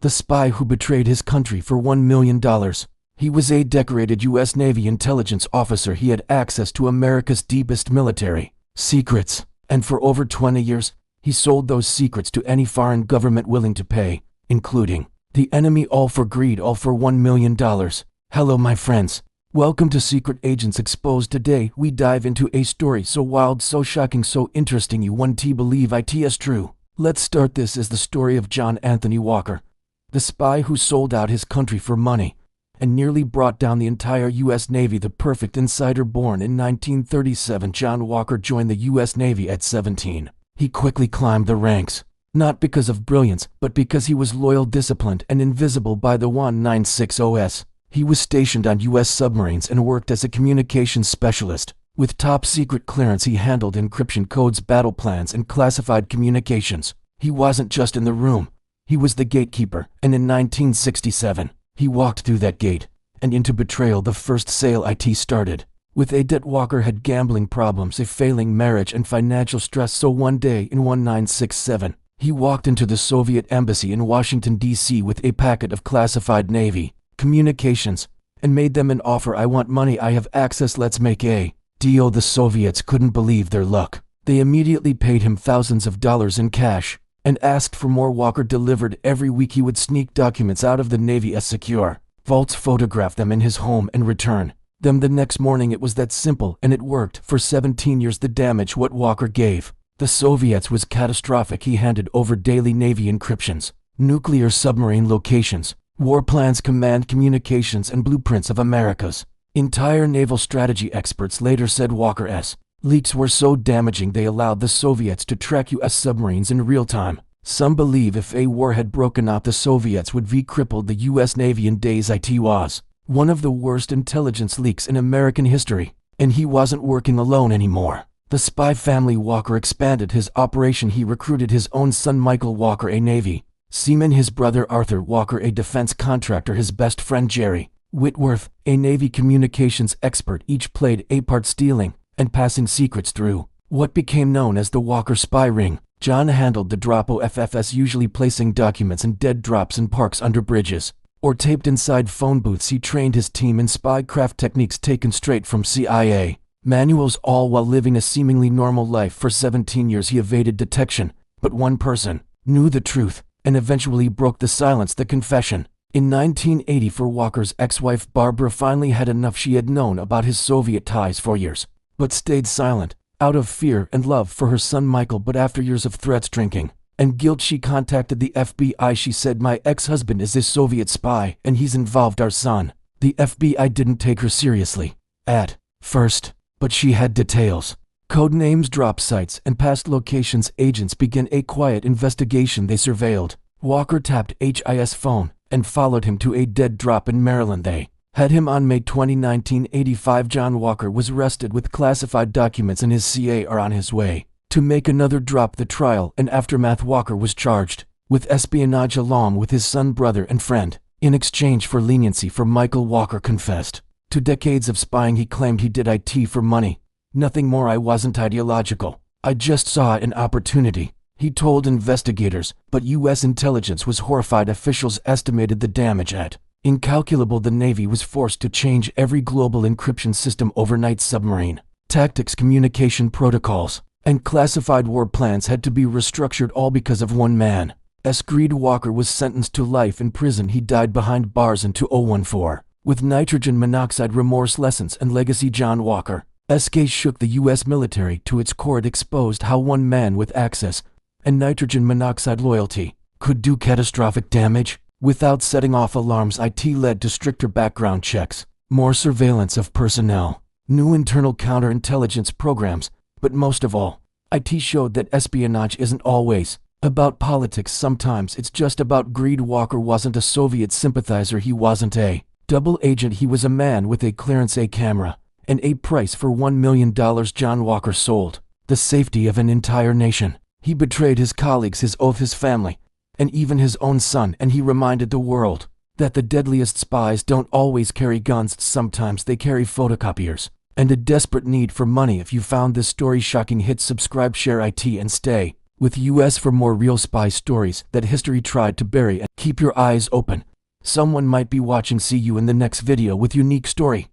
the spy who betrayed his country for $1 million. He was a decorated U.S. Navy intelligence officer. He had access to America's deepest military secrets, and for over 20 years, he sold those secrets to any foreign government willing to pay, including the enemy, all for greed, all for $1 million. Hello, my friends. Welcome to Secret Agents Exposed. Today, we dive into a story so wild, so shocking, so interesting you won't believe it is true. Let's start. This is the story of John Anthony Walker, the spy who sold out his country for money and nearly brought down the entire U.S. Navy. The perfect insider. Born in 1937, John Walker joined the U.S. Navy at 17. He quickly climbed the ranks, not because of brilliance, but because he was loyal, disciplined, and invisible by the 196OS. He was stationed on U.S. submarines and worked as a communications specialist. With top secret clearance, he handled encryption codes, battle plans, and classified communications. He wasn't just in the room, he was the gatekeeper, and in 1967, he walked through that gate and into Betrayal. The first sale IT started with a debt. Walker had gambling problems, a failing marriage, and financial stress. So one day in 1967, he walked into the Soviet embassy in Washington, D.C. with a packet of classified Navy communications and made them an offer. I want money, I have access, let's make a deal. The Soviets couldn't believe their luck. They immediately paid him thousands of dollars in cash and asked for more. Walker delivered. Every week he would sneak documents out of the Navy's secure vaults, photograph them in his home, and return them the next morning. It was that simple, and it worked. For 17 years, the damage what Walker gave the Soviets was catastrophic. He handed over daily Navy encryptions, nuclear submarine locations, war plans, command communications, and blueprints of America's entire naval strategy. Experts later said Walker's leaks were so damaging they allowed the Soviets to track U.S. submarines in real time. Some believe if a war had broken out, the Soviets would have crippled the U.S. Navy in days. It was one of the worst intelligence leaks in American history, and he wasn't working alone anymore. The spy family. Walker expanded his operation. He recruited his own son Michael Walker, a Navy seaman, his brother Arthur Walker, a defense contractor, his best friend Jerry Whitworth, a Navy communications expert. Each played a part, stealing and passing secrets through what became known as the Walker spy ring. John handled the drop OFFs, usually placing documents in dead drops in parks, under bridges, or taped inside phone booths. He trained his team in spycraft techniques taken straight from CIA manuals, all while living a seemingly normal life. For 17 years he evaded detection, but one person knew the truth and eventually broke the silence: the confession. In 1984, Walker's ex-wife Barbara finally had enough. She had known about his Soviet ties for years, but stayed silent out of fear and love for her son Michael. But after years of threats, drinking, and guilt, she contacted the FBI. She said, "My ex-husband is a Soviet spy and he's involved our son." The FBI didn't take her seriously at first, but she had details, code names, drop sites, and past locations. Agents began a quiet investigation. They surveilled Walker, tapped his phone, and followed him to a dead drop in Maryland. They had him on May 20, 1985. John Walker was arrested with classified documents and his CAR on his way to make another drop. The trial and aftermath. Walker was charged with espionage along with his son, brother, and friend. In exchange for leniency for Michael, Walker confessed to decades of spying. He claimed he did it for money, nothing more. "I wasn't ideological. I just saw an opportunity," he told investigators. But U.S. intelligence was horrified. Officials estimated the damage at incalculable. The Navy was forced to change every global encryption system overnight. Submarine tactics, communication protocols, and classified war plans had to be restructured, all because of one man's greed. Walker was sentenced to life in prison. He died behind bars in 2014 with nitrogen monoxide. Remorse, lessons, and legacy. John Walker's case shook the U.S. military to its core. It exposed how one man with access and nitrogen monoxide loyalty could do catastrophic damage without setting off alarms. It led to stricter background checks, more surveillance of personnel, new internal counterintelligence programs, but most of all, it showed that espionage isn't always about politics. Sometimes it's just about greed. Walker wasn't a Soviet sympathizer. He wasn't a double agent. He was a man with a clearance, a camera, and a price for $1 million. John Walker sold the safety of an entire nation. He betrayed his colleagues, his oath, his family, and even his own son. And he reminded the world that the deadliest spies don't always carry guns. Sometimes they carry photocopiers and a desperate need for money. If you found this story shocking, hit subscribe, share it, and stay with US for more real spy stories that history tried to bury, and keep your eyes open. Someone might be watching. See you in the next video with unique story.